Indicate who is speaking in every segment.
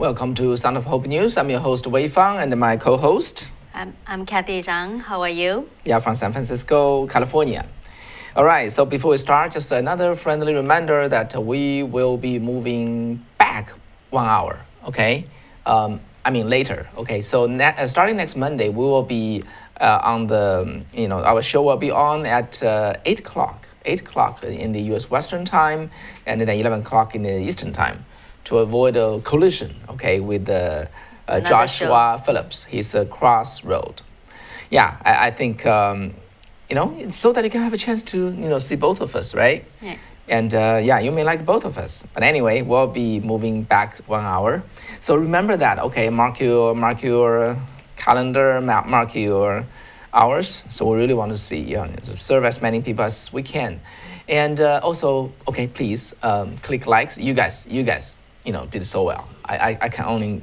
Speaker 1: Welcome to Sound of Hope News. I'm your host, Wei Fang, and my co-host.
Speaker 2: I'm Kathy Zhang. How are you?
Speaker 1: Yeah, from San Francisco, California. All right, so before we start, just another friendly reminder that we will be moving back 1 hour, okay? Later, okay? So starting next Monday, we will be on the, our show will be on at 8 o'clock. 8 o'clock in the U.S. Western time, and then 11 o'clock in the Eastern time, to avoid a collision, okay, with Joshua Phillips. He's a crossroad. Yeah, I think, it's so that you can have a chance to, see both of us, right?
Speaker 2: Yeah.
Speaker 1: And you may like both of us. But anyway, we'll be moving back 1 hour. So remember that, okay? Mark your calendar, mark your hours. So we really want to see, serve as many people as we can. And also, okay, please click likes. You guys, did so well. I can only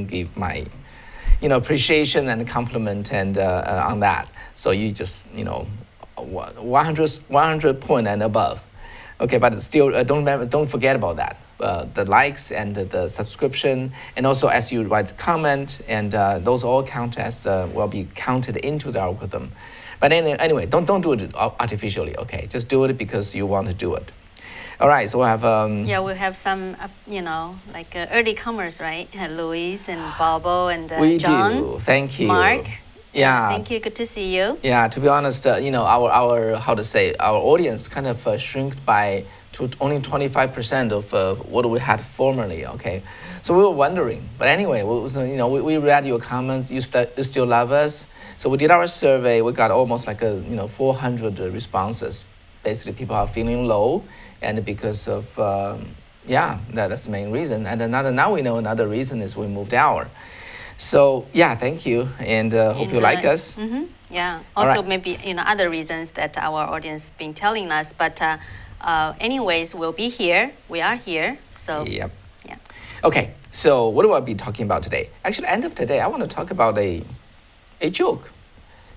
Speaker 1: give my, appreciation and compliment and on that. So you just, 100 point and above. Okay, but still, don't forget about that. The likes and the subscription, and also as you write comment, and those all count as will be counted into the algorithm. But anyway, don't do it artificially. Okay, just do it because you want to do it. All right, so we'll have
Speaker 2: we have some early comers, right? Louise and Bobo and
Speaker 1: we
Speaker 2: John.
Speaker 1: Do. Thank you,
Speaker 2: Mark.
Speaker 1: Yeah.
Speaker 2: Thank you. Good to see you.
Speaker 1: Yeah. To be honest, our audience kind of shrunk by to only 25% of what we had formerly. Okay, so we were wondering. But anyway, we read your comments. You still love us. So we did our survey. We got almost 400 responses. Basically, people are feeling low, and because of that's the main reason. And now we know another reason is we moved out. So yeah, thank you, and hope you like us.
Speaker 2: Mm-hmm. Yeah. Also,
Speaker 1: right.
Speaker 2: Maybe other reasons that our audience been telling us. But anyways, we'll be here. We are here. So
Speaker 1: yep.
Speaker 2: Yeah.
Speaker 1: Okay. So what do I be talking about today? Actually, end of today, I want to talk about a joke.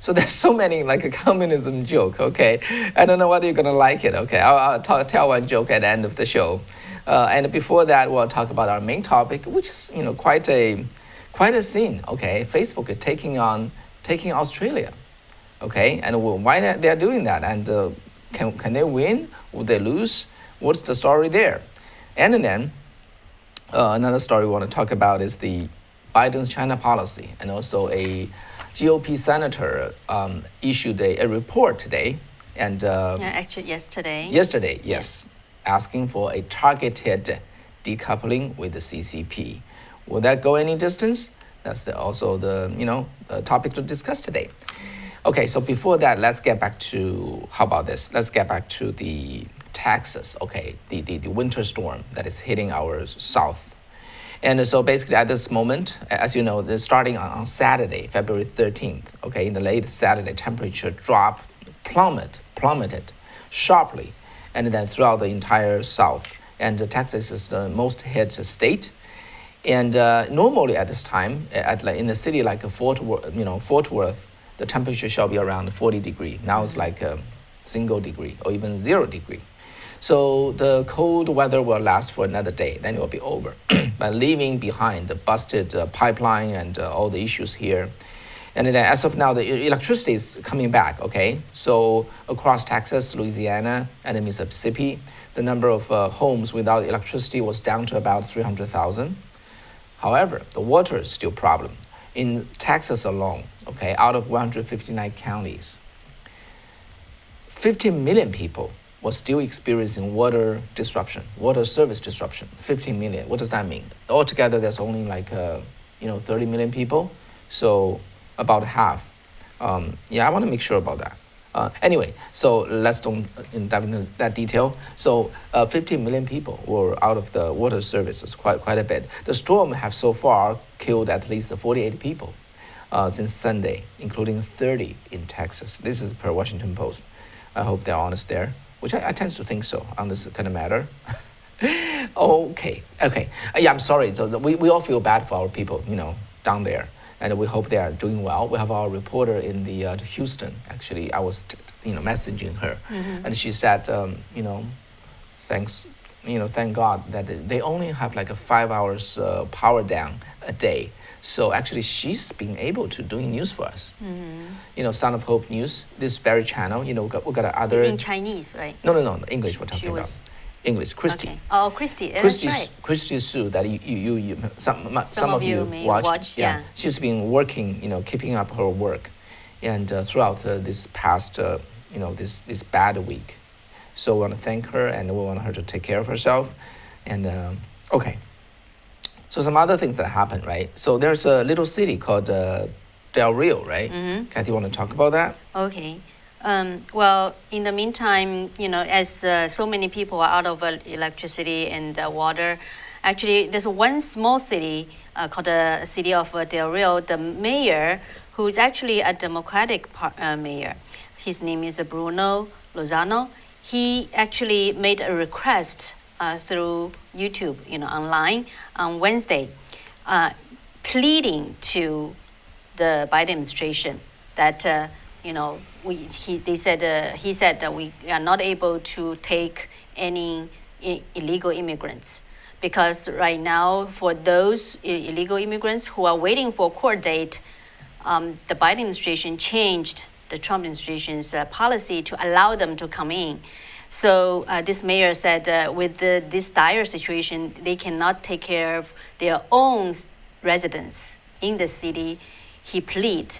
Speaker 1: So there's so many a communism joke. Okay, I don't know whether you're gonna like it. Okay, I'll tell one joke at the end of the show, and before that, we'll talk about our main topic, which is quite a scene. Okay, Facebook is taking Australia. Okay, and why they're doing that, and can they win? Will they lose? What's the story there? And then another story we want to talk about is the Biden's China policy, and also a GOP senator issued a report today, and
Speaker 2: actually yesterday.
Speaker 1: Yesterday, yes, asking for a targeted decoupling with the CCP. Will that go any distance? That's also the topic to discuss today. Okay, so before that, let's get back to Let's get back to the Texas. Okay, the winter storm that is hitting our south. And so basically at this moment, as you know, starting on Saturday, February 13th, okay, in the late Saturday, temperature plummeted sharply, and then throughout the entire South. And Texas is the most hit state. And normally at this time, in a city like Fort Worth, the temperature shall be around 40 degrees. Now it's like a single degree or even 0 degree. So the cold weather will last for another day, then it will be over. But leaving behind the busted pipeline and all the issues here. And then as of now, the electricity is coming back, okay? So across Texas, Louisiana, and Mississippi, the number of homes without electricity was down to about 300,000. However, the water is still a problem. In Texas alone, okay, out of 159 counties, 15 million people was still experiencing water service disruption. 15 million. What does that mean? Altogether, there's only 30 million people, so about half. I want to make sure about that. Anyway, so let's don't dive into that detail. So 15 million people were out of the water services, quite a bit. The storm have so far killed at least 48 people since Sunday, including 30 in Texas. This is per Washington Post. I hope they're honest there, which I tend to think so on this kind of matter. Okay. Yeah, I'm sorry. So we all feel bad for our people, down there. And we hope they are doing well. We have our reporter in the Houston. Actually, I was, messaging her, and she said, thanks thank God that they only have like a 5 hours power down a day. So actually, she's been able to doing news for us. Son of Hope News, this very channel. We got other
Speaker 2: in Chinese, right?
Speaker 1: No, English. We're talking about English. Christy.
Speaker 2: Okay. Oh, Christy. That's right.
Speaker 1: Christy Su that some of you
Speaker 2: may
Speaker 1: watched.
Speaker 2: watch, yeah.
Speaker 1: She's been working, keeping up her work, and throughout this past, this bad week. So we want to thank her, and we want her to take care of herself. And okay. So some other things that happened, right? So there's a little city called Del Rio, right? Kathy, want to talk about that?
Speaker 2: Okay. Well, in the meantime, as so many people are out of electricity and water, actually, there's one small city called the city of Del Rio. The mayor, who is actually a Democratic mayor, his name is Bruno Lozano. He actually made a request through YouTube, online on Wednesday, pleading to the Biden administration that he said that we are not able to take any illegal immigrants because right now for those illegal immigrants who are waiting for a court date, the Biden administration changed the Trump administration's policy to allow them to come in. So this mayor said with this dire situation, they cannot take care of their own residents in the city. He pleaded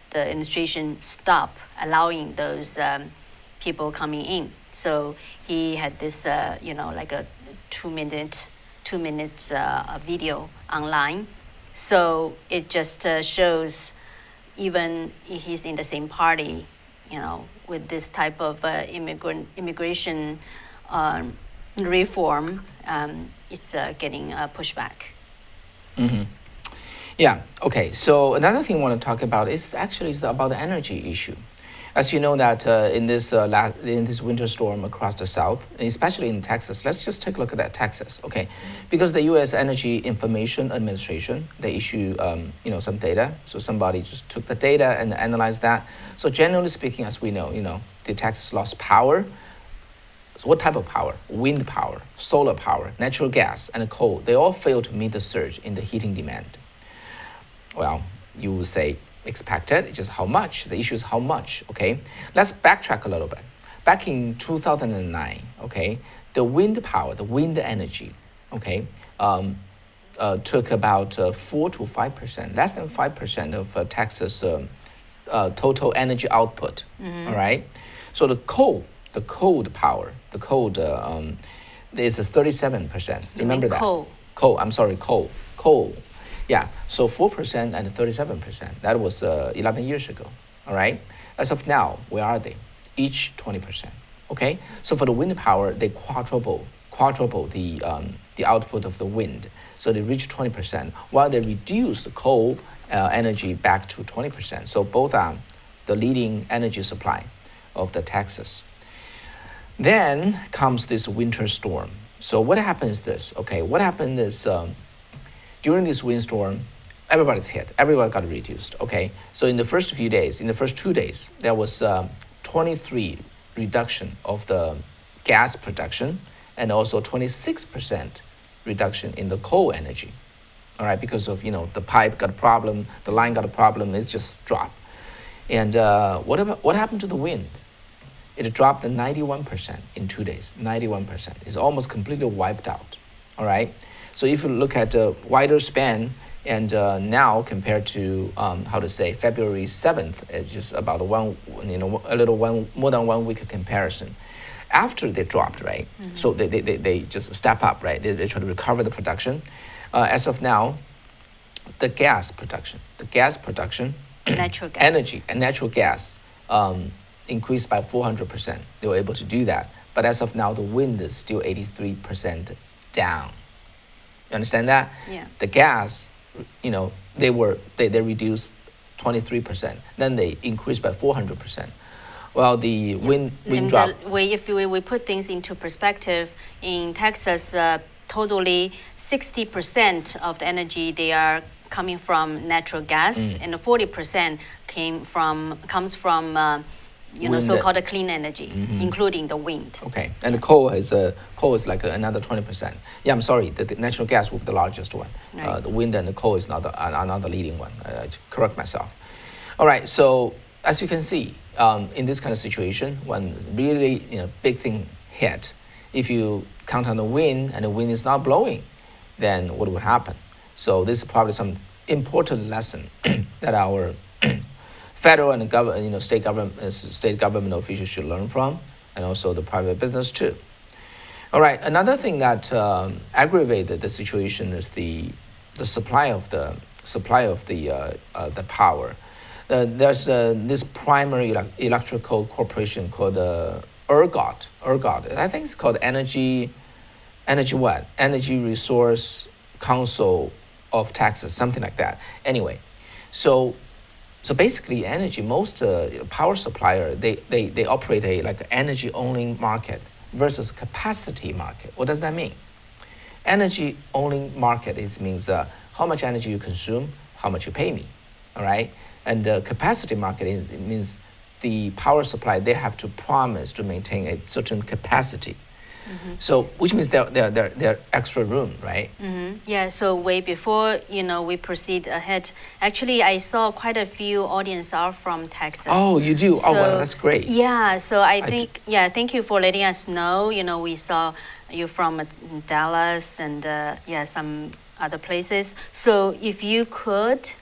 Speaker 2: the administration stop allowing those people coming in. So he had this, like a 2 minutes video online. So it just shows even he's in the same party, with this type of immigration reform, it's getting pushback.
Speaker 1: Yeah. Okay. So another thing I want to talk about is about the energy issue. As you know that in this winter storm across the south, especially in Texas, let's just take a look at that Texas, okay? Because the U.S. Energy Information Administration, they issue some data. So somebody just took the data and analyzed that. So generally speaking, as we know, the Texas lost power. So what type of power? Wind power, solar power, natural gas, and coal. They all failed to meet the surge in the heating demand. Well, you will say expected, just how much? The issue is how much, okay? Let's backtrack a little bit. Back in 2009, okay, the wind power, the wind energy, okay, took about 4 to 5%, less than 5% of Texas total energy output, all right? So the coal power, is 37%. Remember that? Coal. Yeah, so 4% and 37%. That was 11 years ago, all right? As of now, where are they? Each 20%, okay? So for the wind power, they quadruple the output of the wind. So they reach 20%, while they reduce the coal energy back to 20%. So both are the leading energy supply of the Texas. Then comes this winter storm. So what happens is this, okay? What happened is during this windstorm, everybody's hit. Everybody got reduced, okay? So in the first 2 days, there was 23 reduction of the gas production and also 26% reduction in the coal energy, all right? Because of, the pipe got a problem, the line got a problem, it's just dropped. And what happened to the wind? It dropped to 91% in 2 days, 91%. It's almost completely wiped out, all right? So if you look at a wider span, and now compared to February 7th, it's just about more than 1 week comparison. After they dropped, right? So they just step up, right? They try to recover the production. As of now, the gas production,
Speaker 2: natural gas.
Speaker 1: energy and natural gas increased by 400%. They were able to do that. But as of now, the wind is still 83% down. You understand that?
Speaker 2: Yeah.
Speaker 1: The gas, they reduced 23%. Then they increased by 400%. Well, the wind drop.
Speaker 2: If we put things into perspective, in Texas, totally 60% of the energy they are coming from natural gas, and 40% comes from
Speaker 1: wind,
Speaker 2: so-called clean energy, including the wind.
Speaker 1: Okay, and the coal is like another 20%. Yeah, I'm sorry, the natural gas will be the largest one.
Speaker 2: Right.
Speaker 1: The wind and the coal is not another leading one. Correct myself. All right, so as you can see, in this kind of situation, when really big thing hit, if you count on the wind and the wind is not blowing, then what will happen? So this is probably some important lesson that our federal and state government officials should learn from, and also the private business too. All right, another thing that aggravated the situation is the supply of the power. There's this primary electrical corporation called ERGOT. ERGOT. I think it's called Energy what? Energy Resource Council of Texas, something like that. Anyway, so basically, energy, most power supplier, they operate a like energy only market versus capacity market. What does that mean? Energy only market means how much energy you consume, how much you pay me, all right? And the capacity market means the power supply, they have to promise to maintain a certain capacity. So, which means there extra room, right?
Speaker 2: Yeah, so way before, we proceed ahead, actually, I saw quite a few audience are from Texas.
Speaker 1: Oh, you do? Oh, well, that's great.
Speaker 2: Yeah, so I think, thank you for letting us know. We saw you from Dallas and, some other places. So if you could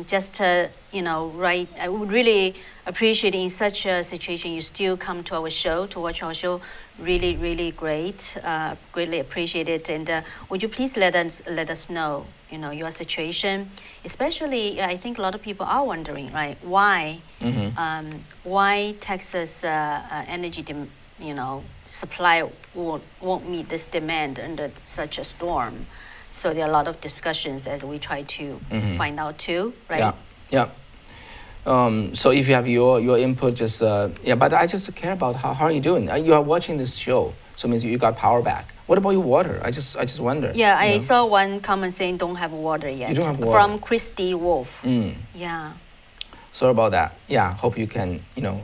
Speaker 2: just, write, I would really appreciate in such a situation you still come to our show, to watch our show. Really, really great. Greatly appreciate it. And would you please let us know, your situation? Especially, I think a lot of people are wondering, right? Why Texas energy, supply won't meet this demand under such a storm? So there are a lot of discussions as we try to find out too, right?
Speaker 1: Yeah. So if you have your input, just but I just care about how are you doing? You are watching this show, so it means you got power back. What about your water? I just wonder.
Speaker 2: Yeah, I saw one comment saying don't have water yet.
Speaker 1: You don't have water.
Speaker 2: From Christy Wolf. Yeah.
Speaker 1: Sorry about that. Yeah, hope you can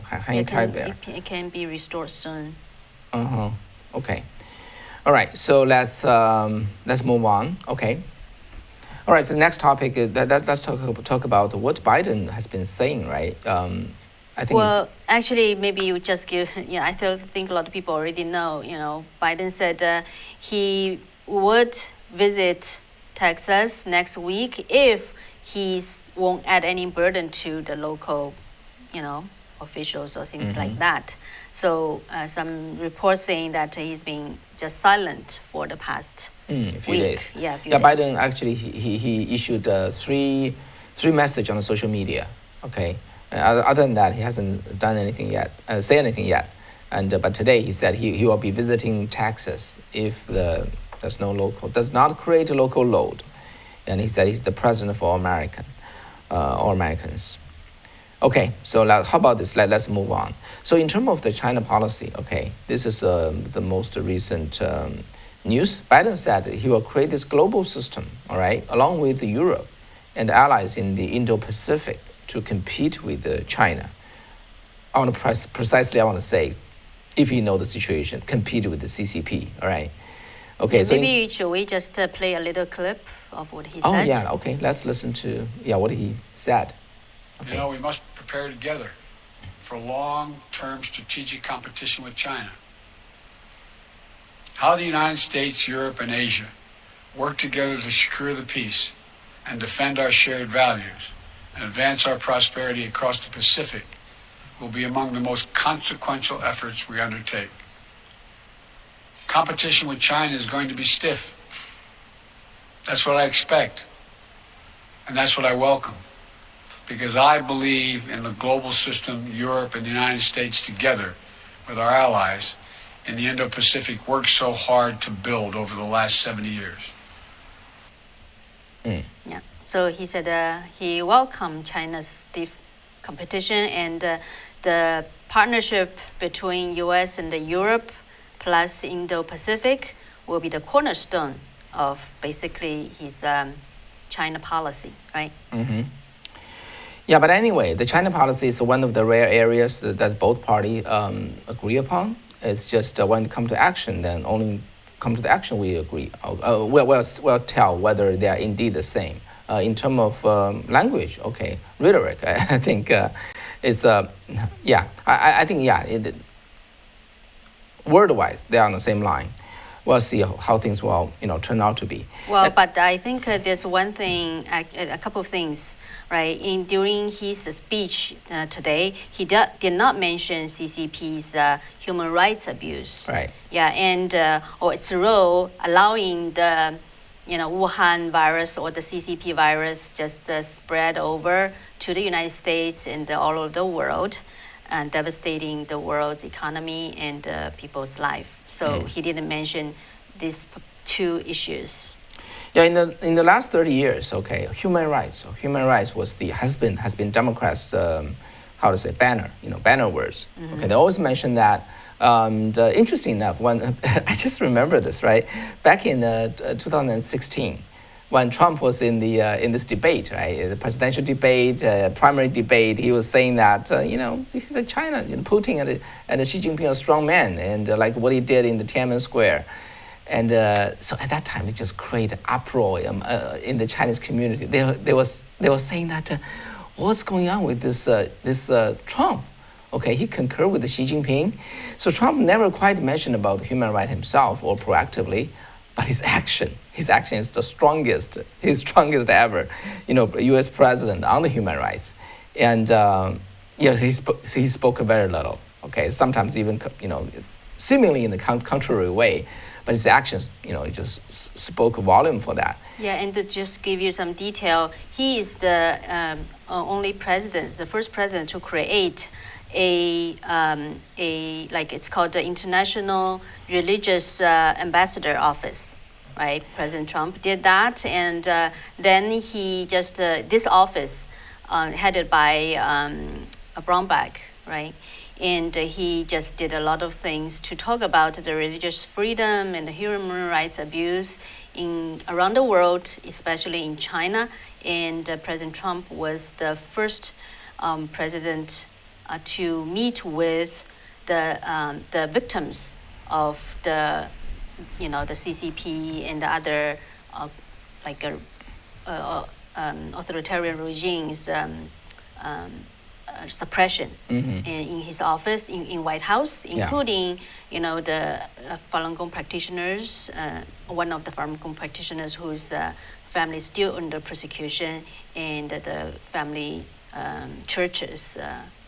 Speaker 1: hang tight there.
Speaker 2: It can be restored soon.
Speaker 1: Okay. All right. So let's move on. Okay. All right, so the next topic is let's talk about what Biden has been saying, right? I think.
Speaker 2: Well, actually, maybe you just give. I think a lot of people already know. Biden said he would visit Texas next week if he won't add any burden to the local, officials or things like that. So some reports saying that he's been just silent for the past
Speaker 1: few days.
Speaker 2: Yeah, days.
Speaker 1: Biden actually he issued three messages on social media. Okay, other than that, he hasn't done anything yet, say anything yet. And but today he said he will be visiting Texas if does not create a local load, and he said he's the president for all Americans. Okay, so how about this? Let's move on. So in terms of the China policy, okay, this is the most recent news. Biden said he will create this global system, all right, along with Europe and allies in the Indo-Pacific to compete with China. I want to say, if you know the situation, compete with the CCP, all right? Okay, so
Speaker 2: maybe should we just play a little clip of what he said?
Speaker 1: Oh yeah, okay, let's listen to what he said. Okay.
Speaker 3: We must prepare together for long-term strategic competition with China. How the United States, Europe, and Asia work together to secure the peace and defend our shared values and advance our prosperity across the Pacific will be among the most consequential efforts we undertake. Competition with China is going to be stiff. That's what I expect, and that's what I welcome. Because I believe in the global system Europe and the United States together with our allies in the Indo-Pacific worked so hard to build over the last 70 years.
Speaker 2: Yeah. So he said he welcomed China's stiff competition and the partnership between U.S. and Europe plus Indo-Pacific will be the cornerstone of basically his China policy, right?
Speaker 1: Yeah, but anyway, the China policy is one of the rare areas that both parties agree upon. It's just when it comes to action, then only come to the action we agree. We'll tell whether they are indeed the same. In terms of language, okay, rhetoric, I think is, yeah, I think, yeah, word-wise, they're on the same line. We'll see how things will, turn out to be.
Speaker 2: Well, but I think there's one thing, a couple of things, right? During his speech today, he did not mention CCP's human rights abuse.
Speaker 1: Right.
Speaker 2: Yeah, and or its role allowing the, Wuhan virus or the CCP virus just spread over to the United States and all over the world, and devastating the world's economy and people's life. So he didn't mention these two issues.
Speaker 1: Yeah, in the last 30 years, okay, human rights. So human rights has been Democrats' banner words. Mm-hmm. Okay, they always mention that. Interesting enough, when I just remember this, right? Back in 2016, when Trump was in this debate, right, the presidential debate, primary debate, he was saying that he said China, Putin and Xi Jinping are strong men, and like what he did in the Tiananmen Square, and so at that time it just created uproar in the Chinese community. They were saying that what's going on with this Trump? Okay, he concurred with Xi Jinping, so Trump never quite mentioned about human rights himself or proactively. But his action is the strongest ever, U.S. president on the human rights, and he spoke very little. Okay, sometimes even seemingly in the contrary way, but his actions, he just spoke volume for that.
Speaker 2: Yeah, and to just give you some detail, he is the the first president to create a like it's called the International Religious Ambassador Office, right? President Trump did that, and then he just this office headed by Brownback, right? And he just did a lot of things to talk about the religious freedom and the human rights abuse around the world, especially in China. And President Trump was the first president to meet with the victims of the CCP and the other authoritarian regimes suppression in his office in White House, including the Falun Gong practitioners. One of the Falun Gong practitioners whose family is still under persecution, and the family churches.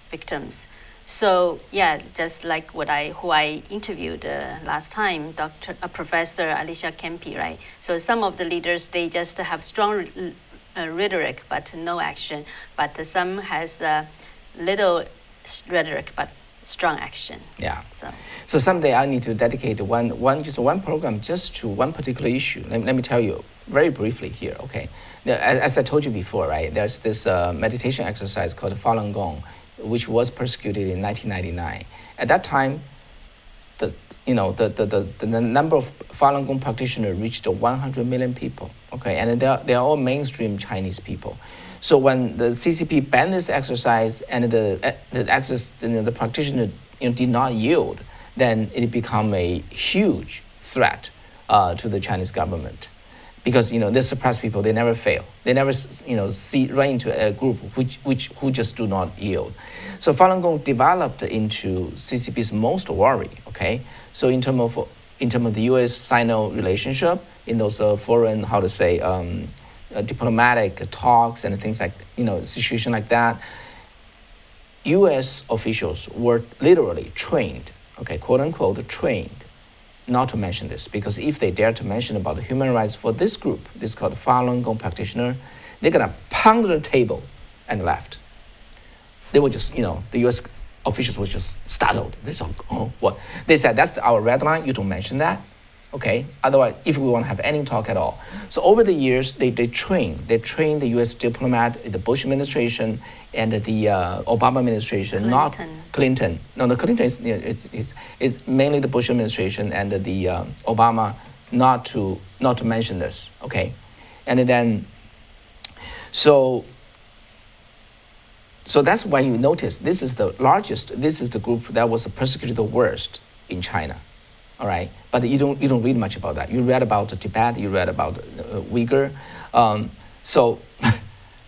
Speaker 2: Victims. So yeah, just like who I interviewed last time, Professor Alicia Kempe, right? So some of the leaders, they just have strong rhetoric but no action, but some has little rhetoric but strong action.
Speaker 1: Yeah. So someday I need to dedicate one program just to one particular issue. Let me tell you very briefly here. Okay, as I told you before, right? There's this meditation exercise called Falun Gong, which was persecuted in 1999. At that time, the number of Falun Gong practitioners reached 100 million people. Okay, and they are all mainstream Chinese people. So when the CCP banned this exercise and the practitioner did not yield, then it became a huge threat to the Chinese government. Because they suppress people, they never fail. They never run into a group who just do not yield. So Falun Gong developed into CCP's most worry. Okay, so in terms of the U.S.-Sino relationship, in those foreign diplomatic talks and things like situation like that, U.S. officials were literally trained, okay, quote unquote trained, not to mention this, because if they dare to mention about the human rights for this group, this called Falun Gong practitioner, they're gonna pound the table and left. They were just, the U.S. officials were just startled. They said, oh, what? They said, that's our red line, you don't mention that, okay? Otherwise, if we want to have any talk at all. So over the years, they trained the U.S. diplomat, the Bush administration, and the Obama administration, not Clinton. No, the Clinton is mainly the Bush administration and the Obama, not to mention this, okay? And then, so So that's why you notice this is the largest, this is the group that was persecuted the worst in China. All right, but you don't read much about that. You read about Tibet, you read about Uyghur. So,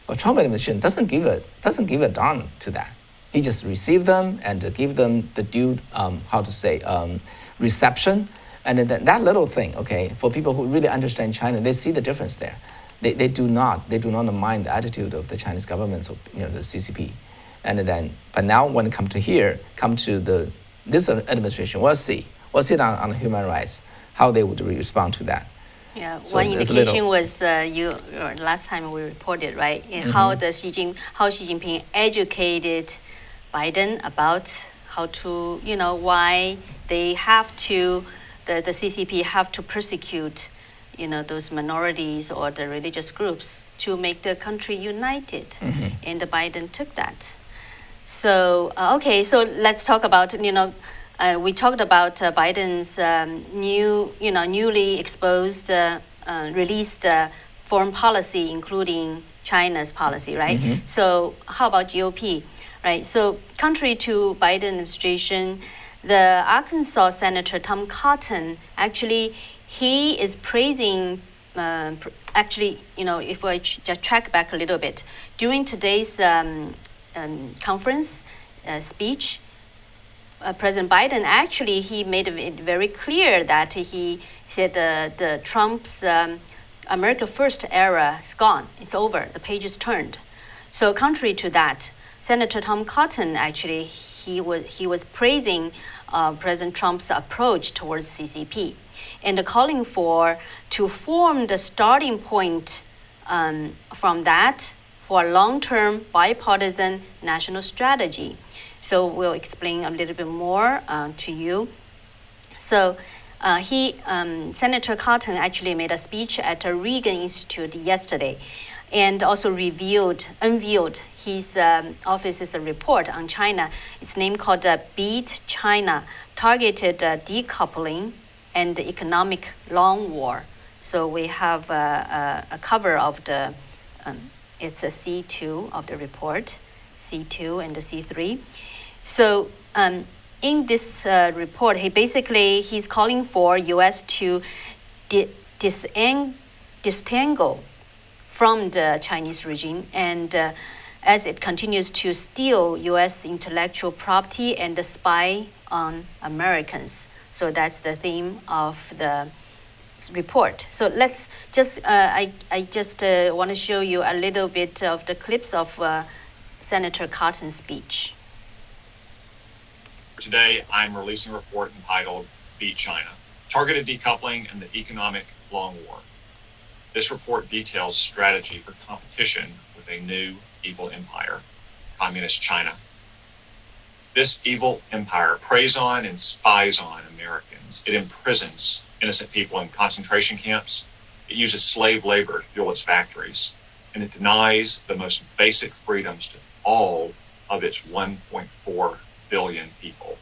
Speaker 1: but Trump administration doesn't give a darn to that. He just received them and give them the due reception, and then that little thing. Okay, for people who really understand China, they see the difference there. They do not mind the attitude of the Chinese government, so the CCP, and then but now when it comes to this administration, we'll see on human rights how they would respond to that.
Speaker 2: Yeah,
Speaker 1: So
Speaker 2: one
Speaker 1: there's
Speaker 2: indication was last time we reported, right? How Xi Jinping educated Biden about how to, why they have to, the CCP have to persecute, those minorities or the religious groups to make the country united, and the Biden took that. So okay, so let's talk about we talked about Biden's newly exposed, released foreign policy, including China's policy, right? So how about GOP, right? So contrary to Biden administration, the Arkansas Senator Tom Cotton actually he is praising. If I just track back a little bit, during today's conference speech. President Biden actually he made it very clear that he said the Trump's America First era is gone. It's over. The page is turned. So contrary to that, Senator Tom Cotton actually he was praising President Trump's approach towards CCP and calling to form the starting point from that for a long-term bipartisan national strategy. So we'll explain a little bit more to you. So Senator Cotton actually made a speech at a Reagan Institute yesterday and also unveiled his office's report on China. It's named called Beat China, Targeted Decoupling and the Economic Long War. So we have a cover of it's a C2 of the report, C2 and the C3. So in this report, he's calling for U.S. to disentangle from the Chinese regime, and as it continues to steal U.S. intellectual property and spy on Americans. So that's the theme of the report. So let's just I just want to show you a little bit of the clips of Senator Cotton's speech.
Speaker 4: Today, I'm releasing a report entitled Beat China, Targeted Decoupling and the Economic Long War. This report details a strategy for competition with a new evil empire, Communist China. This evil empire preys on and spies on Americans. It imprisons innocent people in concentration camps. It uses slave labor to fuel its factories. And it denies the most basic freedoms to all of its 1.4 billion people.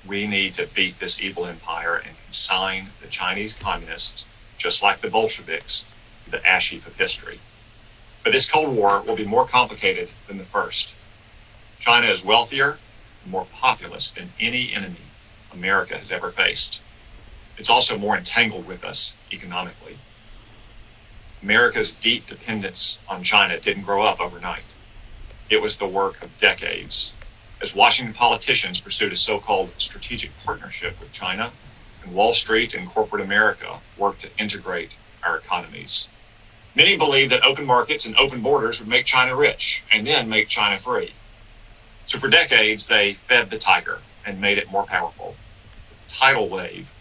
Speaker 4: We need to beat this evil empire and consign the Chinese communists, just like the Bolsheviks, to the ash heap of history. But this Cold War will be more complicated than the first. China is wealthier and more populous than any enemy America has ever faced. It's also more entangled with us economically. America's deep dependence on China didn't grow up overnight. It was the work of decades, as Washington politicians pursued a so-called strategic partnership with China, and Wall Street and corporate America worked to integrate our economies. Many believed that open markets and open borders would make China rich and then make China free. So for decades, they fed the tiger and made it more powerful. The tidal wave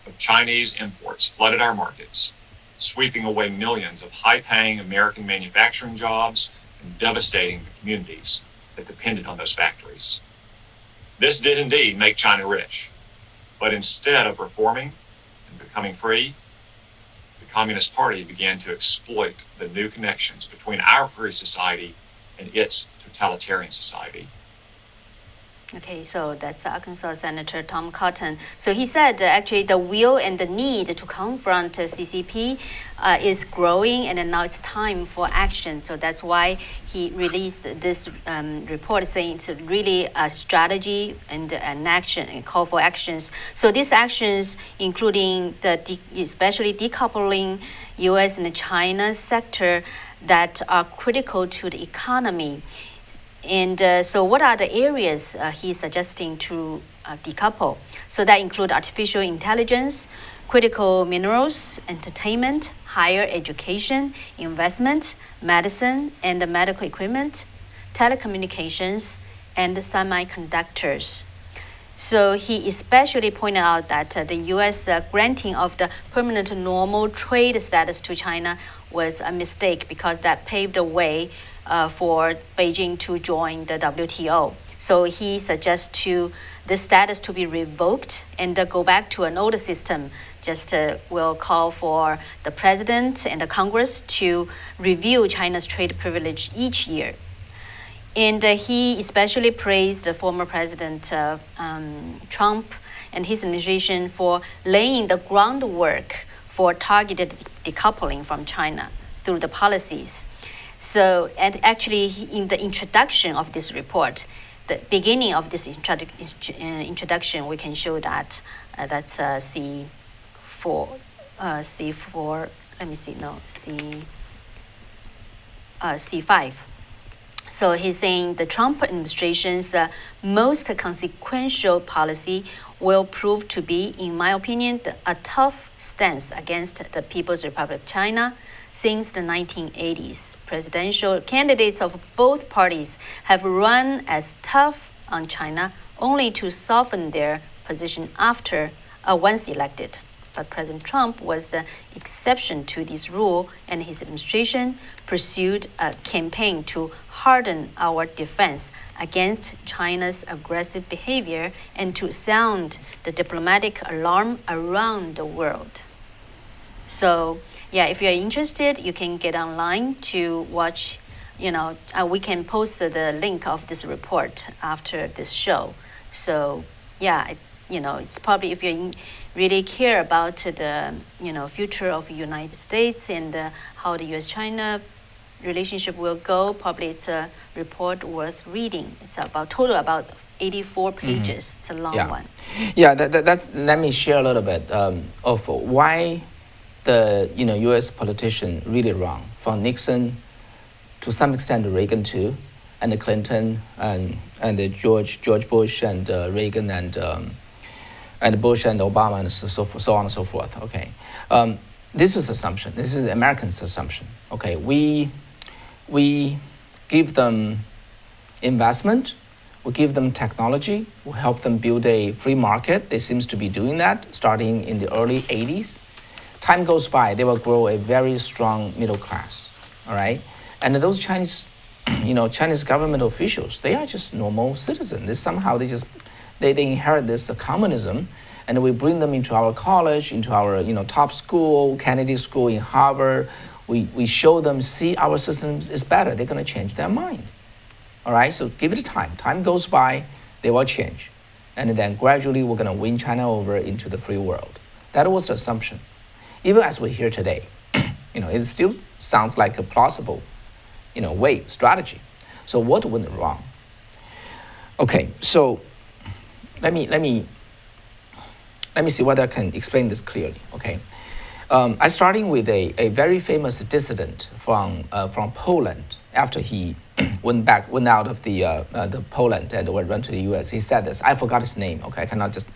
Speaker 4: of Chinese imports flooded our markets, sweeping away millions of high-paying American manufacturing jobs and devastating the communities that depended on those factories. This did indeed make China rich, but instead of reforming and becoming free, the Communist Party began to exploit the new connections between our free society and its totalitarian society.
Speaker 2: Okay, so that's Arkansas Senator Tom Cotton. So he said actually the will and the need to confront CCP is growing, and now it's time for action. So that's why he released this report saying it's really a strategy and an action and call for actions. So these actions, including especially decoupling U.S. and China sector that are critical to the economy. And so what are the areas he's suggesting to decouple? So that include artificial intelligence, critical minerals, entertainment, higher education, investment, medicine and medical equipment, telecommunications, and semiconductors. So he especially pointed out that the U.S. Granting of the permanent normal trade status to China was a mistake because that paved the way for Beijing to join the WTO. So he suggests to the status to be revoked and go back to an older system. Just will call for the president and the Congress to review China's trade privilege each year. And he especially praised the former President Trump and his administration for laying the groundwork for targeted decoupling from China through the policies. So, and actually, in the introduction of this report, the beginning of this introduction, we can show that that's C4, C4. Let me see. No, C5. So he's saying the Trump administration's most consequential policy will prove to be, in my opinion, a tough stance against the People's Republic of China. Since the 1980s, presidential candidates of both parties have run as tough on China only to soften their position after once elected. But President Trump was the exception to this rule, and his administration pursued a campaign to harden our defense against China's aggressive behavior and to sound the diplomatic alarm around the world. So, yeah, if you're interested, you can get online to watch. We can post the link of this report after this show. So, yeah, it's probably if you really care about the future of the United States and how the U.S.-China relationship will go, probably it's a report worth reading. It's about 84 pages. Mm-hmm. It's a long one.
Speaker 1: Yeah, that's. Let me share a little bit of why the U.S. politician really wrong, from Nixon to some extent Reagan too, and Clinton and George Bush and Reagan and Bush and Obama and so on and so forth. Okay, this is assumption. This is Americans' assumption. Okay, we give them investment, we give them technology, we help them build a free market. They seems to be doing that starting in the early 80s. Time goes by, they will grow a very strong middle class, all right? And those Chinese government officials, they are just normal citizens. They inherit this communism, and we bring them into our college, into our top school, Kennedy School in Harvard. We show them, see, our system is better. They're going to change their mind, all right? So give it time. Time goes by, they will change. And then gradually we're going to win China over into the free world. That was the assumption. Even as we hear today, it still sounds like a plausible, strategy. So what went wrong? Okay, so let me see whether I can explain this clearly. Okay, I'm starting with a very famous dissident from Poland. After he went out of the Poland and went to the U.S., he said this. I forgot his name. Okay, I cannot just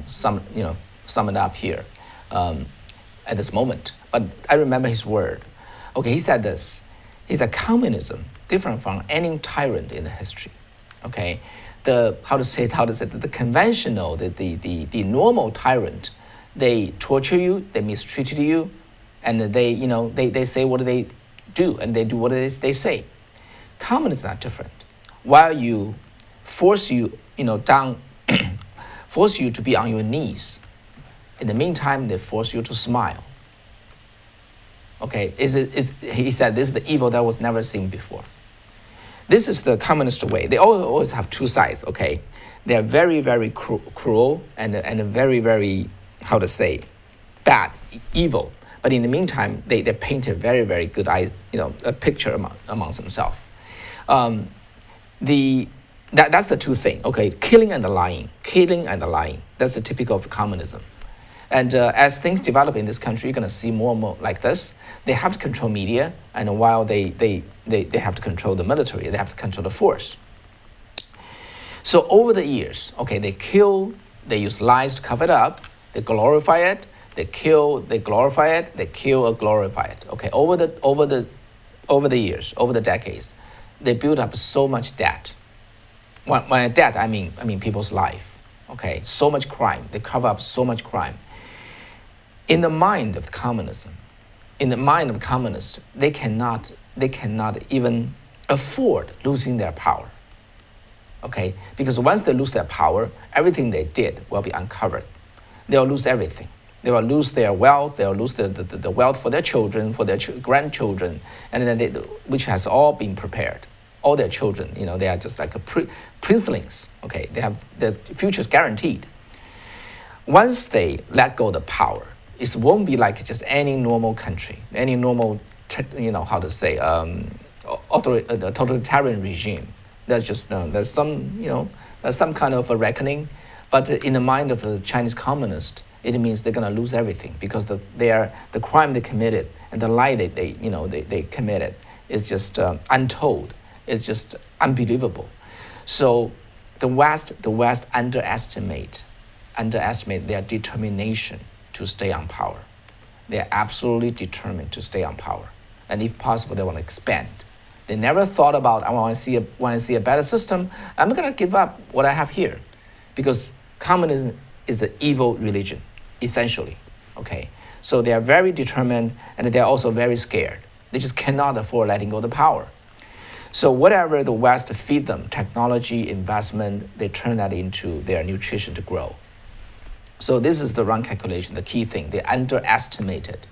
Speaker 1: sum it up here. At this moment, but I remember his word. Okay, he said this. He said communism different from any tyrant in the history. Okay, the conventional, the normal tyrant, they torture you, they mistreated you, and they say what they do and they do what they say. Communism is not different. While you force you force you to be on your knees. In the meantime, they force you to smile. Okay, he said this is the evil that was never seen before. This is the communist way. They always have two sides, okay? They're very, very cruel and very, very, how to say, bad, evil. But in the meantime, they paint a very, very good, a picture amongst themselves. That's the two things, okay? Killing and lying. That's the typical of communism. And as things develop in this country, you're going to see more and more like this. They have to control media, and while they have to control the military, they have to control the force. So over the years, okay, they use lies to cover it up, they glorify it, they kill, they glorify it, they kill or glorify it. Okay, over the years, over the decades, they build up so much debt. When debt, I mean people's life. Okay, so much crime. They cover up so much crime. In the mind of communism, they cannot even afford losing their power. Okay, because once they lose their power, everything they did will be uncovered. They'll lose everything. They will lose their wealth. They'll lose the wealth for their children, for their grandchildren, and then which has all been prepared. All their children, they are just like princelings. Okay, they have their futures guaranteed. Once they let go of the power, it won't be like just any normal country, any normal, totalitarian regime. There's some kind of a reckoning, but in the mind of the Chinese communist, it means they're gonna lose everything because the crime they committed and the lie they committed is just untold. It's just unbelievable. So the West underestimate their determination to stay on power. They're absolutely determined to stay on power, and if possible, they want to expand. They never thought about, I want to see a better system. I'm going to give up what I have here, because communism is an evil religion, essentially. Okay, so they are very determined, and they are also very scared. They just cannot afford letting go of the power. So whatever the West feed them, technology, investment, they turn that into their nutrition to grow. So this is the wrong calculation, the key thing. They underestimated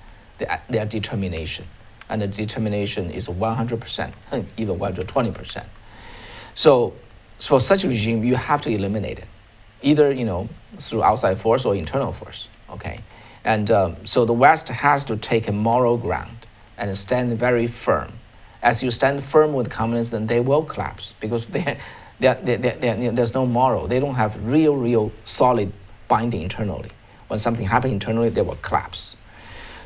Speaker 1: their determination. And the determination is 100%, even 120%. So for such a regime, you have to eliminate it, either through outside force or internal force. Okay, and so the West has to take a moral ground and stand very firm. As you stand firm with communists, then they will collapse because there's no moral. They don't have real solid binding internally. When something happens internally, they will collapse.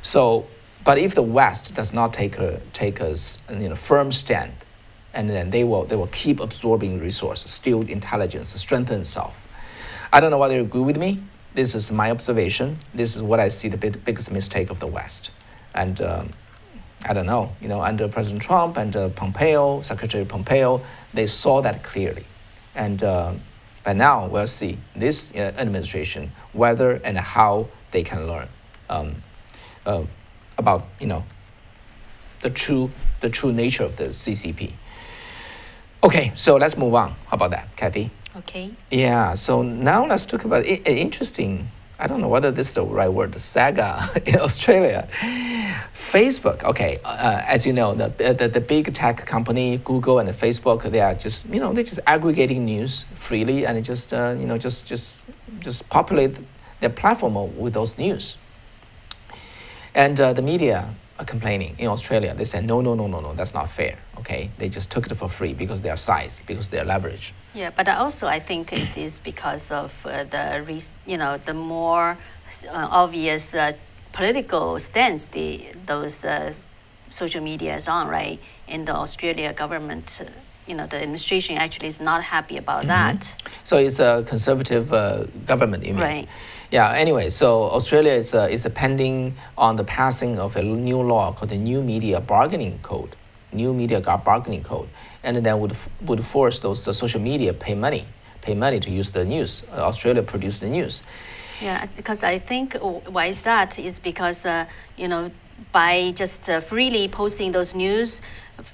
Speaker 1: So, but if the West does not take a firm stand, and then they will keep absorbing resources, steal intelligence, strengthen itself. I don't know whether you agree with me. This is my observation. This is what I see the biggest mistake of the West, and. I don't know, under President Trump and Pompeo, Secretary Pompeo, they saw that clearly. And but now we'll see this administration, whether and how they can learn about, the true nature of the CCP. Okay, so let's move on. How about that, Kathy?
Speaker 2: Okay.
Speaker 1: Yeah, so now let's talk about an interesting, I don't know whether this is the right word, the saga in Australia. Facebook, okay, as you know, the big tech company, Google and Facebook, they are just, they're just aggregating news freely and just populate their platform with those news. And the media are complaining in Australia. They said, no, that's not fair, okay? They just took it for free because they are size, because they are leverage.
Speaker 2: Yeah, but also I think it is because of the more obvious political stance those social media is on, right? And the Australia government, the administration actually is not happy about that.
Speaker 1: So it's a conservative government, you mean?
Speaker 2: Right.
Speaker 1: Yeah. Anyway, so Australia is pending on the passing of a new law called the New Media Bargaining Code, and then would force those social media pay money to use the news. Australia produce the news.
Speaker 2: Yeah, because I think why is that is because by just freely posting those news,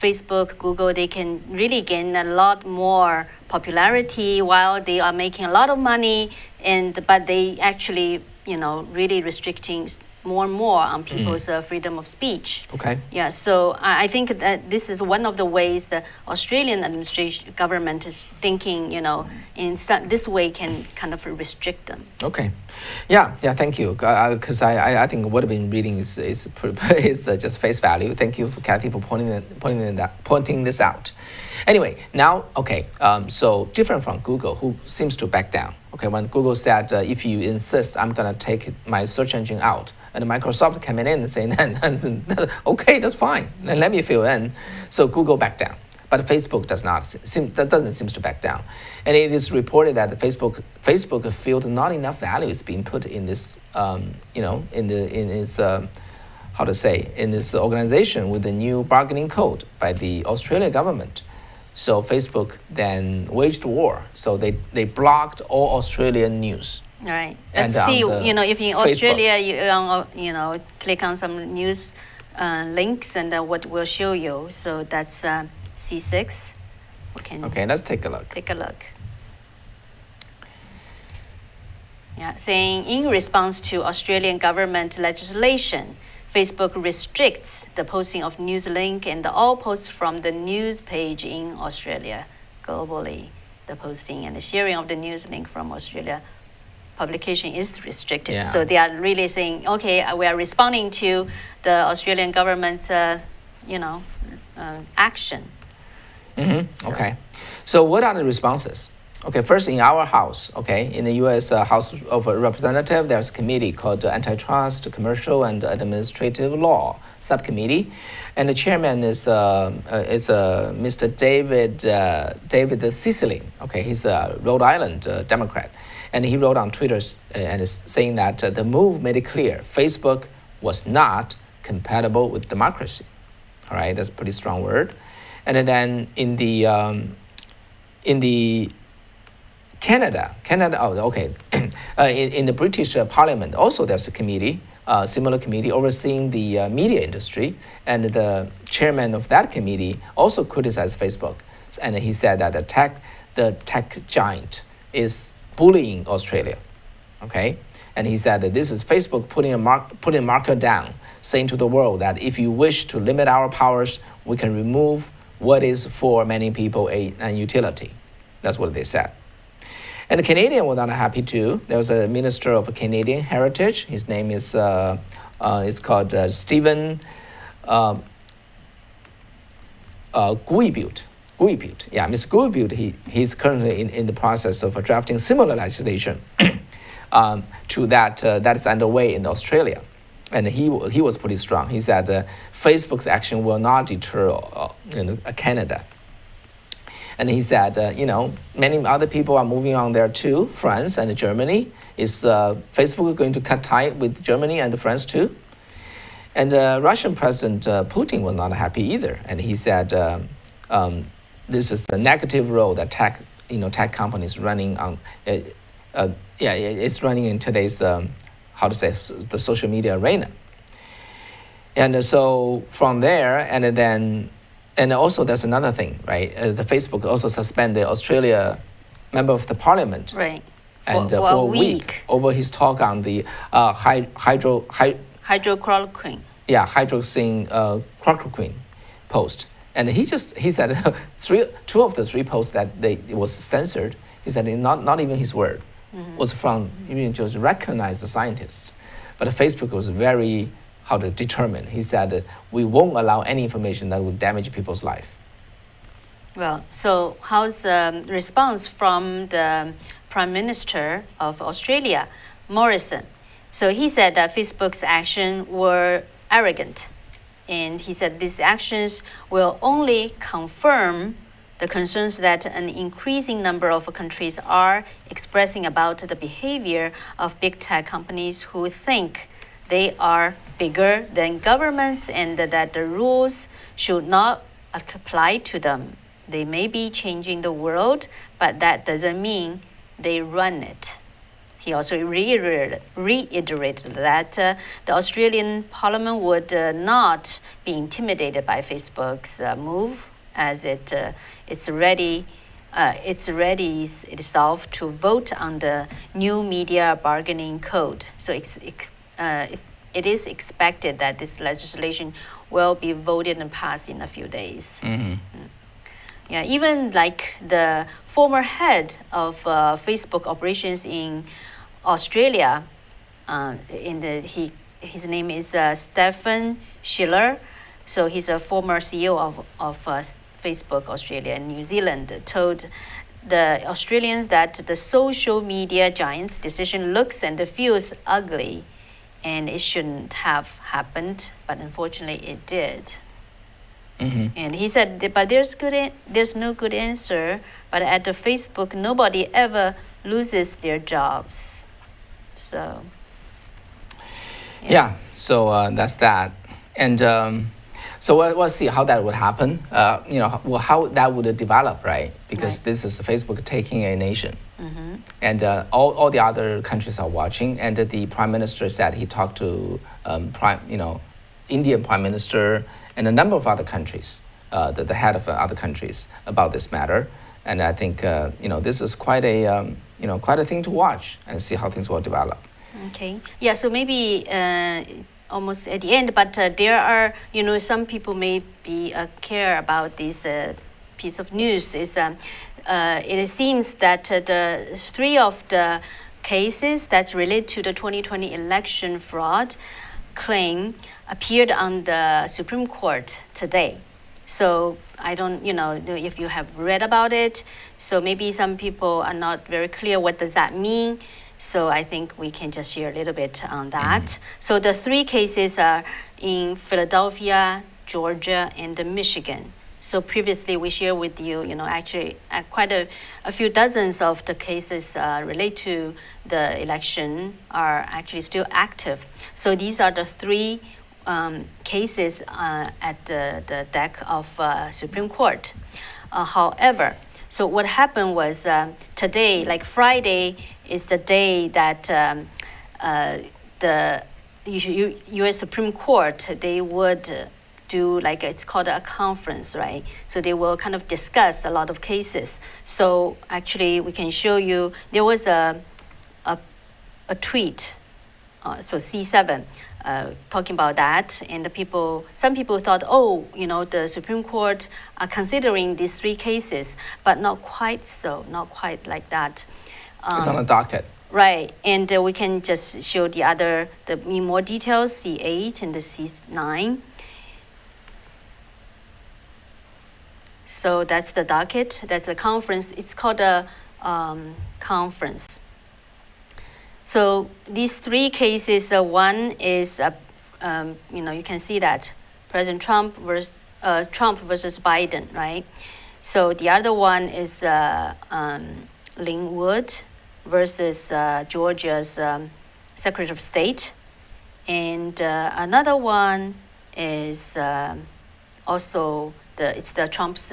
Speaker 2: Facebook, Google, they can really gain a lot more popularity while they are making a lot of money, but they actually really restricting more and more on people's freedom of speech.
Speaker 1: Okay.
Speaker 2: Yeah, so I think that this is one of the ways the Australian administration government is thinking, in this way can kind of restrict them.
Speaker 1: Okay, yeah, thank you. Because I think what I've been reading is just face value. Thank you, Kathy, for pointing this out. Anyway, now, okay, so different from Google, who seems to back down. Okay, when Google said, if you insist, I'm going to take my search engine out, and Microsoft came in and saying, okay, that's fine, and let me fill in. So Google backed down, but Facebook doesn't seem to back down, and it is reported that Facebook felt not enough value is being put in this, in this organization with the new bargaining code by the Australian government. So Facebook then waged war. So they blocked all Australian news.
Speaker 2: All right.
Speaker 1: And
Speaker 2: Let's see, if in Australia,
Speaker 1: Facebook.
Speaker 2: you click on some news links and what will show you. So that's C6. We can
Speaker 1: Okay, let's take a look.
Speaker 2: take a look. Yeah, saying in response to Australian government legislation, Facebook restricts the posting of news link and all posts from the news page in Australia. Globally, the posting and the sharing of the news link from Australia publication is restricted.
Speaker 1: Yeah.
Speaker 2: So they are really saying, okay, we are responding to the Australian government's, action.
Speaker 1: Okay, so what are the responses? Okay, first in our house, okay, in the U.S. House of Representatives, there's a committee called the Antitrust, Commercial, and Administrative Law Subcommittee, and the chairman is Mr. David Cicely. Okay, he's a Rhode Island Democrat, and he wrote on Twitter and is saying that the move made it clear Facebook was not compatible with democracy. All right, that's a pretty strong word. And then in the Canada, oh, okay. in the British Parliament, also there's a committee, similar committee overseeing the media industry, and the chairman of that committee also criticized Facebook, and he said that the tech giant is bullying Australia, okay? And he said that this is Facebook putting a marker down, saying to the world that if you wish to limit our powers, we can remove what is for many people a utility. That's what they said. And the Canadian were not happy too. There was a minister of Canadian heritage. His name is it's called Stephen Guilbeault. Yeah, Mr. Guilbeault, he's currently in the process of drafting similar legislation to that is underway in Australia. And he was pretty strong. He said Facebook's action will not deter Canada. And he said, many other people are moving on there too. France and Germany. Is Facebook going to cut tie with Germany and France too? And Russian President Putin was not happy either. And he said, this is the negative role that tech companies running on. It's running in today's the social media arena. And so from there, and also there's another thing, right? The Facebook also suspended Australia member of the parliament,
Speaker 2: Right.
Speaker 1: and
Speaker 2: For
Speaker 1: for
Speaker 2: a
Speaker 1: a week over his talk on the
Speaker 2: Hydrochloroquine.
Speaker 1: hydroxychloroquine chloroquine post. And he said two of the three posts that it was censored. He said not even his word was from even just recognized scientists, but Facebook was very determined. He said we won't allow any information that would damage people's life.
Speaker 2: Well, so how's the response from the Prime Minister of Australia, Morrison? So he said that Facebook's actions were arrogant. And he said these actions will only confirm the concerns that an increasing number of countries are expressing about the behavior of big tech companies who think they are bigger than governments and that the rules should not apply to them. They may be changing the world, but that doesn't mean they run it. He also reiterated that the Australian Parliament would not be intimidated by Facebook's move, as it's ready itself to vote on the new media bargaining code. So it is expected that this legislation will be voted and passed in a few days. Yeah, even like the former head of Facebook operations in Australia, his name is Stephen Schiller. So he's a former CEO of Facebook Australia and New Zealand, told the Australians that the social media giant's decision looks and feels ugly and it shouldn't have happened, but unfortunately it did. And he said, but there's no good answer, but at the Facebook, nobody ever loses their jobs. So,
Speaker 1: Yeah, so that's that. And so we'll see how that would happen, how that would develop, right? Because this is Facebook taking a nation. And all the other countries are watching. And the prime minister said he talked to Indian prime minister and a number of other countries, the head of other countries about this matter. And I think this is quite a thing to watch and see how things will develop.
Speaker 2: Okay. Yeah. So maybe it's almost at the end, but there are some people may be care about this piece of news. It seems that the three of the cases that's related to the 2020 election fraud claim appeared on the Supreme Court today. So I don't, know if you have read about it. So maybe some people are not very clear what does that mean. So I think we can just share a little bit on that. So the three cases are in Philadelphia, Georgia, and Michigan. So previously we shared with you, actually quite a few dozens of the cases related to the election are actually still active. So these are the three cases at the deck of Supreme Court. However, so what happened was today, like Friday, is the day that the U.S. Supreme Court, they would do it's called a conference, right? So they will kind of discuss a lot of cases. So actually, we can show you there was a tweet, so C7, talking about that, and some people thought, the Supreme Court are considering these three cases, but not quite so, not quite like that.
Speaker 1: It's on the docket.
Speaker 2: Right, and we can just show in more details, C8 and the C9. So that's the docket. That's a conference. It's called a conference. So these three cases, one is, you can see that President Trump versus Biden, right? So the other one is Linwood versus Georgia's Secretary of State, and another one is also it's the Trump's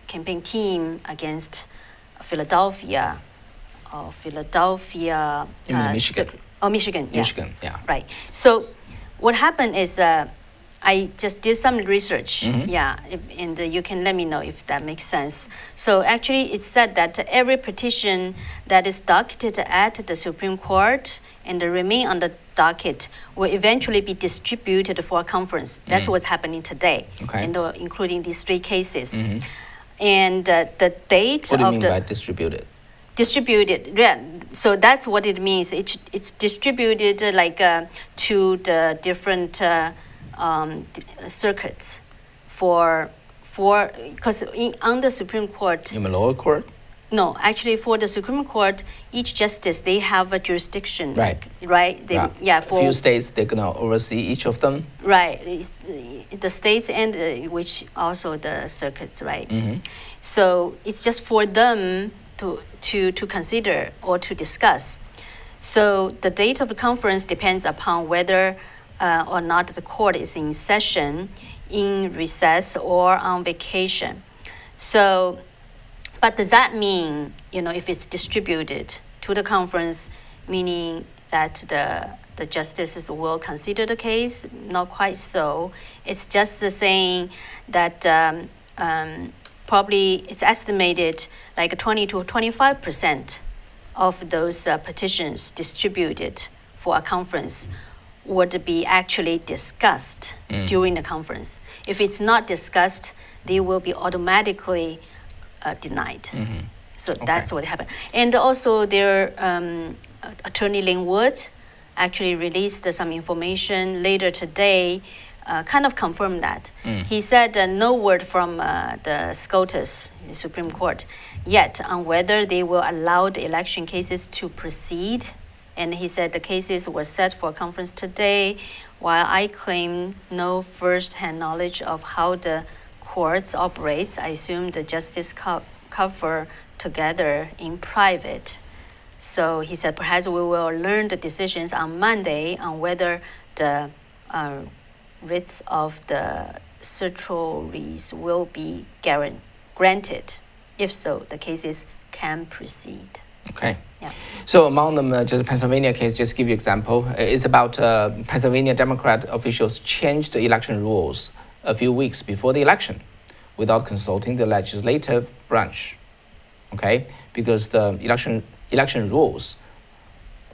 Speaker 2: campaign team against Philadelphia.
Speaker 1: Michigan.
Speaker 2: Michigan. Yeah.
Speaker 1: Michigan, yeah.
Speaker 2: Right. So what happened is I just did some research. Yeah, and you can let me know if that makes sense. So actually, it said that every petition that is docketed at the Supreme Court and remain on the docket will eventually be distributed for a conference. That's what's happening today, and including these three cases. And the date
Speaker 1: What do you
Speaker 2: of
Speaker 1: mean
Speaker 2: the
Speaker 1: by distributed?
Speaker 2: distributed, yeah. So that's what it means. It's distributed to the different circuits for because on the Supreme Court.
Speaker 1: In the lower court?
Speaker 2: No, actually, for the Supreme Court, each justice they have a jurisdiction.
Speaker 1: Right.
Speaker 2: Right.
Speaker 1: For a few states, they're gonna oversee each of them.
Speaker 2: Right, the states and which also the circuits, right? So it's just for them to consider or to discuss. So the date of the conference depends upon whether or not the court is in session, in recess, or on vacation. So, but does that mean, if it's distributed to the conference, meaning that the justices will consider the case? Not quite so. It's just saying that probably it's estimated 20 to 25% of those petitions distributed for a conference would be actually discussed during the conference. If it's not discussed, they will be automatically denied. So that's what happened. And also their attorney Lin Wood actually released some information later today, kind of confirmed that. He said no word from the SCOTUS, the Supreme Court, yet on whether they will allow the election cases to proceed. And he said the cases were set for a conference today, while I claim no first-hand knowledge of how the courts operates. I assume the justice cover together in private. So he said perhaps we will learn the decisions on Monday on whether the writs of the certiorieries will be granted. If so, the cases can proceed.
Speaker 1: Okay.
Speaker 2: Yeah.
Speaker 1: So among them, just the Pennsylvania case, just to give you example, it's about Pennsylvania Democrat officials changed the election rules a few weeks before the election without consulting the legislative branch. Okay, because the election rules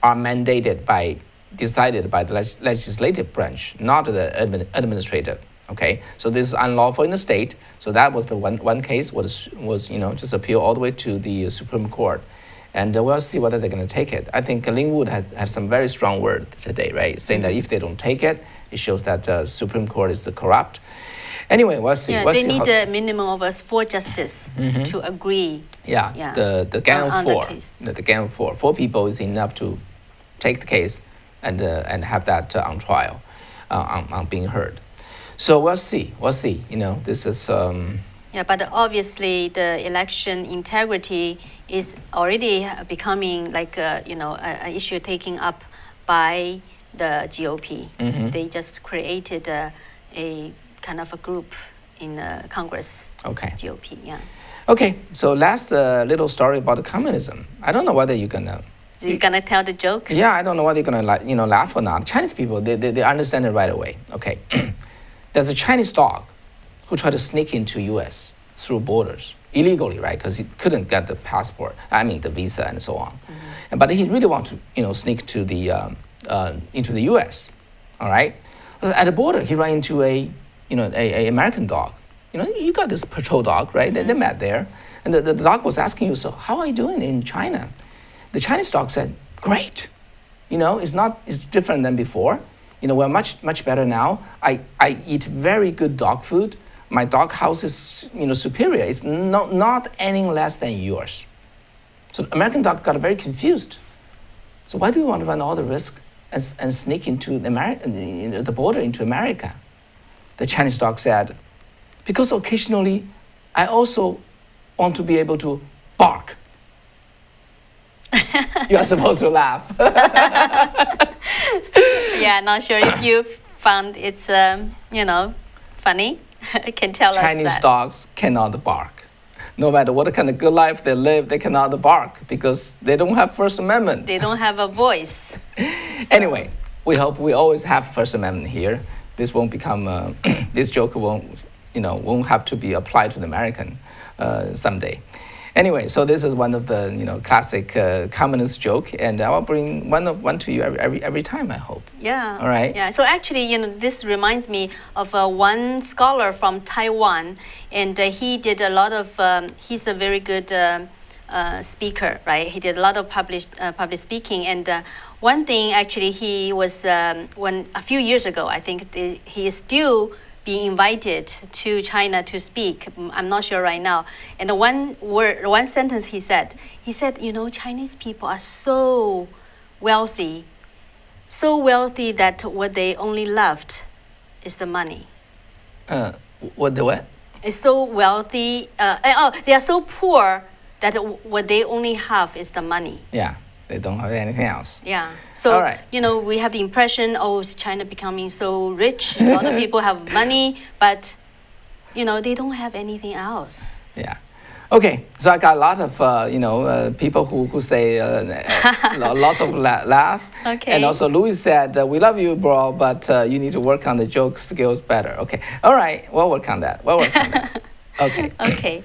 Speaker 1: are decided by the legislative branch, not the administrative. Okay, so this is unlawful in the state. So that was the one case was just appeal all the way to the Supreme Court, and we'll see whether they're going to take it. I think Lin Wood had some very strong word today, right, saying that if they don't take it, it shows that Supreme Court is corrupt. Anyway, we'll see.
Speaker 2: Yeah, they need a minimum of us 4 justices to agree.
Speaker 1: Yeah. The gang of 4. The gang of 4. 4 people is enough to take the case and have that on trial, on being heard. So we'll see. This is.
Speaker 2: Yeah, but obviously the election integrity is already becoming like an issue taken up by the GOP. They just created a kind of a group in Congress.
Speaker 1: Okay.
Speaker 2: GOP, yeah.
Speaker 1: Okay, so last little story about communism. I don't know whether you're gonna.
Speaker 2: So you're gonna tell the joke?
Speaker 1: Yeah, I don't know whether you're gonna laugh or not. Chinese people, they understand it right away. Okay, there's a Chinese dog who tried to sneak into U.S. through borders illegally, right? Because he couldn't get the passport. I mean the visa and so on. But he really wanted to sneak to the into the U.S. All right. So at the border, he ran into a American dog. You got this patrol dog, right? They met there. And the dog was asking you, so how are you doing in China? The Chinese dog said, great. It's different than before. We're much better now. I eat very good dog food. My dog house is, superior. It's not any less than yours. So the American dog got very confused. So why do you want to run all the risk and sneak into the border into America? The Chinese dog said, because occasionally I also want to be able to bark. You are supposed to laugh.
Speaker 2: Yeah, not sure if you found it's, funny. Can tell us that.
Speaker 1: Chinese dogs cannot bark. No matter what kind of good life they live, they cannot bark because they don't have First Amendment.
Speaker 2: They don't have a voice.
Speaker 1: Anyway, we hope we always have First Amendment here. This won't become, this joke won't have to be applied to the American someday. Anyway, so this is one of the classic communist joke, and I will bring one to you every time, I hope.
Speaker 2: Yeah.
Speaker 1: All right.
Speaker 2: Yeah. So actually, this reminds me of one scholar from Taiwan, and he did a lot of. He's a very good speaker, right? He did a lot of public speaking, and one thing actually he was when a few years ago, I think he is still being invited to China to speak. I'm not sure right now. And the one sentence he said, Chinese people are so wealthy that what they only loved is the money.
Speaker 1: What the what?
Speaker 2: It's so wealthy. They are so poor that what they only have is the money.
Speaker 1: Yeah, they don't have anything else.
Speaker 2: Yeah. So,
Speaker 1: all right.
Speaker 2: We have the impression, is China becoming so rich? A lot of people have money, but, they don't have anything else.
Speaker 1: Yeah. Okay, so I got a lot of, people who say lots of laugh.
Speaker 2: Okay.
Speaker 1: And also Louis said, we love you, bro, but you need to work on the joke skills better. Okay. All right, we'll work on that. Okay.
Speaker 2: Okay.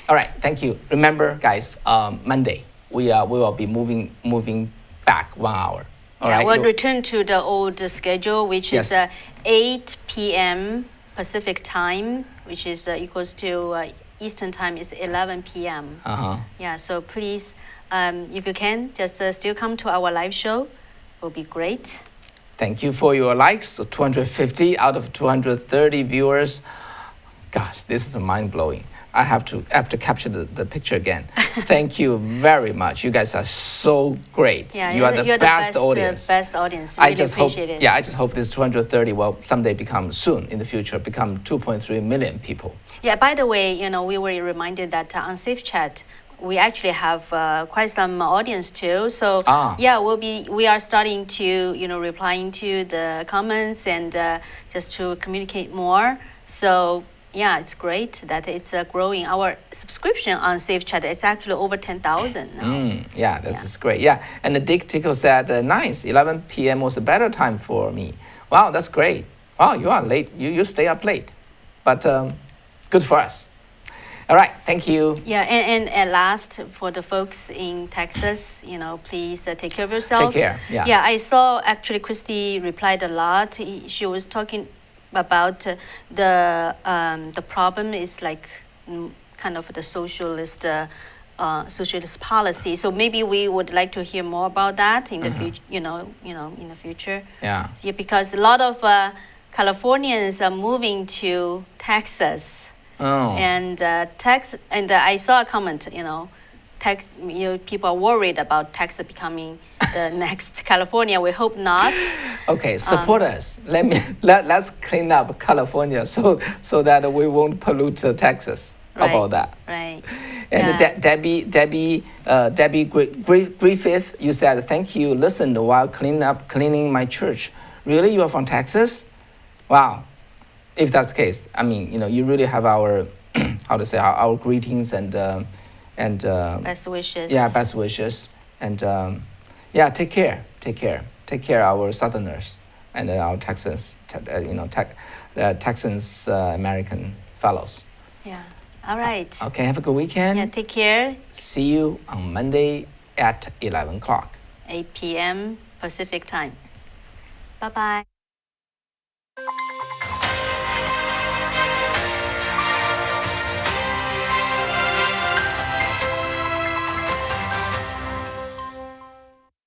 Speaker 1: All right, thank you. Remember, guys, Monday, we will be moving back 1 hour. All
Speaker 2: Yeah,
Speaker 1: right.
Speaker 2: we'll return to the old schedule, which is
Speaker 1: Yes.
Speaker 2: 8 p.m. Pacific time, which is equals to Eastern time is 11 p.m.
Speaker 1: Uh-huh.
Speaker 2: Yeah, so please, if you can, just still come to our live show. Will be great.
Speaker 1: Thank you for your likes. So 250 out of 230 viewers. Gosh, this is mind-blowing. I have to capture the picture again. Thank you very much. You guys are so great.
Speaker 2: Yeah,
Speaker 1: you are the
Speaker 2: you're
Speaker 1: best
Speaker 2: the
Speaker 1: audience.
Speaker 2: best audience. Really
Speaker 1: I just hope,
Speaker 2: appreciate it.
Speaker 1: yeah, I just hope this 230 will someday become soon in the future become 2.3 million people.
Speaker 2: Yeah, by the way, we were reminded that on Safe Chat, we actually have quite some audience too. So yeah, we are starting to replying to the comments and just to communicate more. So yeah, it's great that it's growing. Our subscription on Safe Chat is actually over 10,000 now.
Speaker 1: Yeah, this is great. Yeah, and the Dick Tickle said, nice, 11 p.m. was a better time for me. Wow, that's great. Wow, you are late. You stay up late, but good for us. All right, thank you.
Speaker 2: Yeah, and at last, for the folks in Texas, please take care of yourself.
Speaker 1: Take care, yeah.
Speaker 2: Yeah, I saw actually Christy replied a lot. She was talking about the problem is like kind of the socialist policy. So maybe we would like to hear more about that in the future. In the future.
Speaker 1: Yeah.
Speaker 2: Yeah, because a lot of Californians are moving to Texas.
Speaker 1: Oh.
Speaker 2: And I saw a comment. People are worried about Texas becoming the next California. We hope not.
Speaker 1: Okay, support us. Let's clean up California so that we won't pollute Texas. How about that?
Speaker 2: Right.
Speaker 1: And
Speaker 2: Yeah.
Speaker 1: Debbie Griffith, you said thank you. Listened while cleaning my church. Really, you are from Texas? Wow. If that's the case, I mean, you really have our our greetings and
Speaker 2: Best wishes.
Speaker 1: Yeah, best wishes, and yeah, take care, our Southerners and our Texans, Texans American fellows.
Speaker 2: Yeah. All right.
Speaker 1: Okay, have a good weekend.
Speaker 2: Yeah. Take care.
Speaker 1: See you on Monday at 11 o'clock.
Speaker 2: 8 p.m. Pacific time. Bye bye.